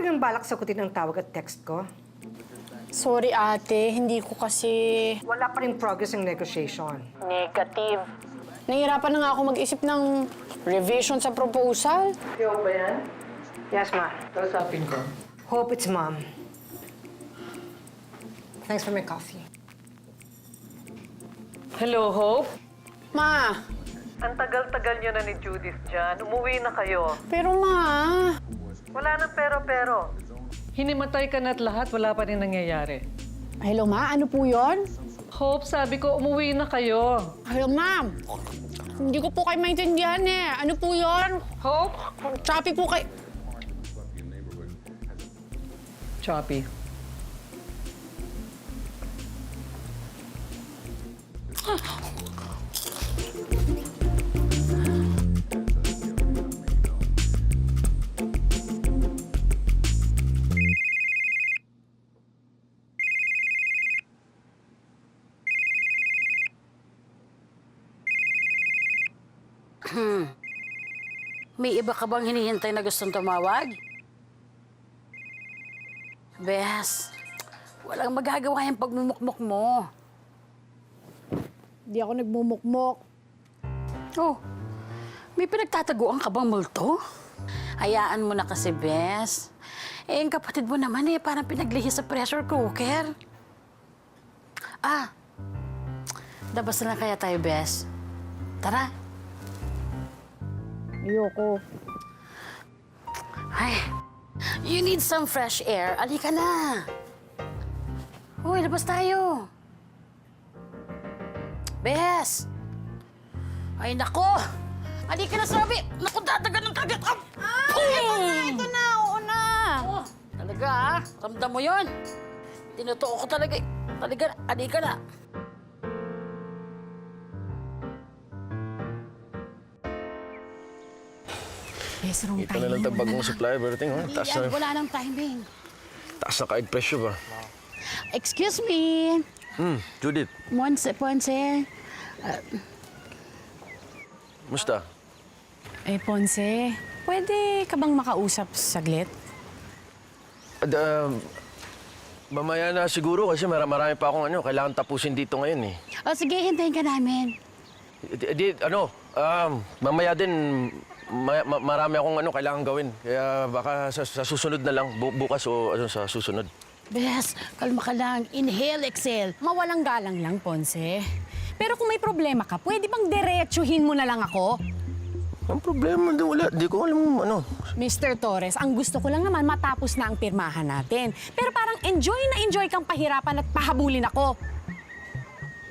talagang balak sagutin ang tawag at text ko? Sorry ate, hindi ko kasi... Wala pa rin progress ang negotiation. Negative. Nahihirapan na nga ako mag-isip ng revision sa proposal. Yo ba yan? Yes, ma. Kausapin ko. Hope it's mom. Thanks for my coffee. Hello, Hope? Ma, Ang tagal-tagal niyo na ni Judith dyan. Umuwi na kayo. pero ma... Wala nang pero-pero. Hinimatay ka na't lahat, wala pa rin nangyayari. Hello ma, ano po yon? Hope, sabi ko, umuwi na kayo. Hello ma'am. Hindi ko po kayo maintindihan eh. Ano po yon? Hope? Choppy po kayo. Choppy. May iba ka bang hinihintay na gustong tumawag? Bes, walang magagawa yung pagmumukmok mo. Hindi ako nagmumukmok. Oh, may pinagtataguan ka bang multo? Hayaan mo na kasi, Bes. Eh, ang kapatid mo naman eh, parang pinaglihi sa pressure cooker. Ah, labas na lang kaya tayo, Bes. Tara. Ayoko. Ay, you need some fresh air. Alika na. Uy, labas tayo. Bes! Ay, nako! Alika na, sabi! Naku, dadagan ng kagat! Ito na, oo na. Oh, talaga, ha? Ramdam mo yun? Tinutuo ko talaga. Talaga, alika na. Yes, wrong Ito na lang tagbagong supply, everything, ha? Wala nang timing. Taas na kaig presyo ba? Excuse me. Judith, Ponce. musta? Ponce, pwede ka bang makausap saglit? Mamaya na siguro kasi marami pa akong kailangan tapusin dito ngayon eh. O sige, hintayin ka namin. Mamaya din marami akong kailangan gawin. Kaya baka sa susunod na lang, bukas o sa susunod. Bes, kalma ka lang. Inhale, exhale. Mawalang galang lang, Ponce. Pero kung may problema ka, pwede bang diretsuhin mo na lang ako? Ang problema din wala. Di ko alam Mr. Torres, ang gusto ko lang naman matapos na ang pirmahan natin. Pero parang enjoy kang pahirapan at pahabulin ako.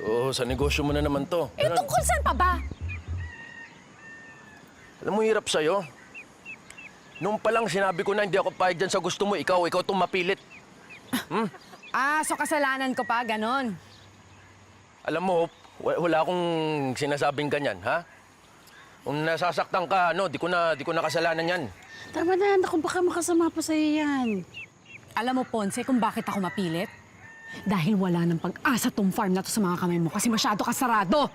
Oo, sa negosyo mo na naman to. Eh, tungkol saan pa ba? Alam mo, hirap sa'yo. Noong pa lang sinabi ko na hindi ako payag dyan sa gusto mo, ikaw itong mapilit. So kasalanan ko pa, ganon. Alam mo, wala akong sinasabing ganyan, ha? Kung nasasaktan ka, di ko na kasalanan yan. Tama na, naku, baka makasama pa sa'yo yan. Alam mo, Ponce, kung bakit ako mapilit? Dahil wala ng pag-asa tong farm na to sa mga kamay mo kasi masyado ka sarado.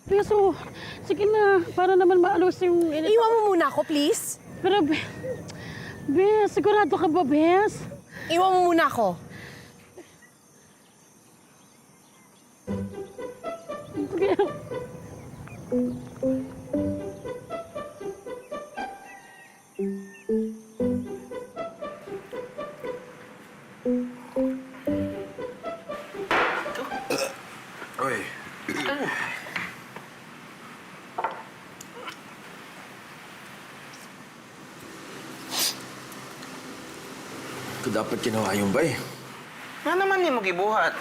Bes, oh, sige na, para naman maalos yung... Iwan mo muna ako, please. Pero, Bes, sigurado ka ba, Bes? Iwan mo muna ako. Sige. Oy. Ito dapat ginawa yung bay. Nga naman ni mo gibuhat.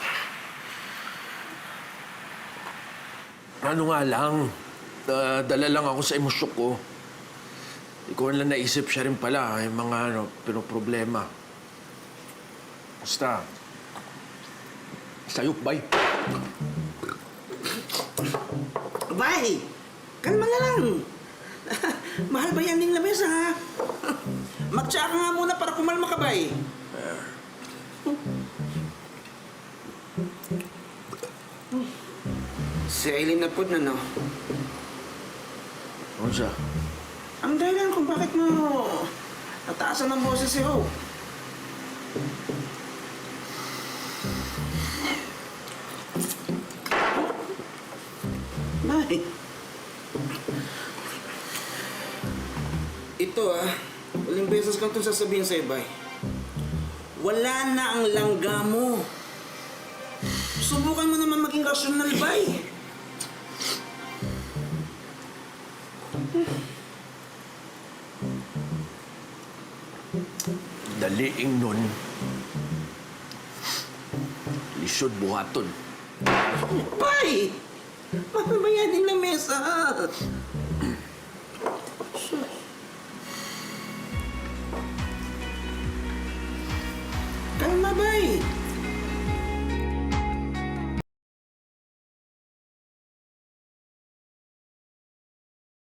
Ano nga lang, dala lang ako sa emosyon ko. Hindi ko lang naisip siya rin pala, yung mga pinoproblema. Basta, Sayop, bay. Bay! Kalma na lang. Mahal ba yan ng lamesa, ha? Magtsaka nga muna para kumalma ka, bay. Si Aileen na po na, no? Ano siya? Ang dahilan kung bakit mo nataasan ng boses si Hope. Bay. Ito uling beses kang itong sasabihin sa'yo, Bay. Wala na ang langga mo. Subukan mo naman maging rasyonal, Bay. Daliing nun. Lisod buhaton. Bay! Mapabayanin na mesa.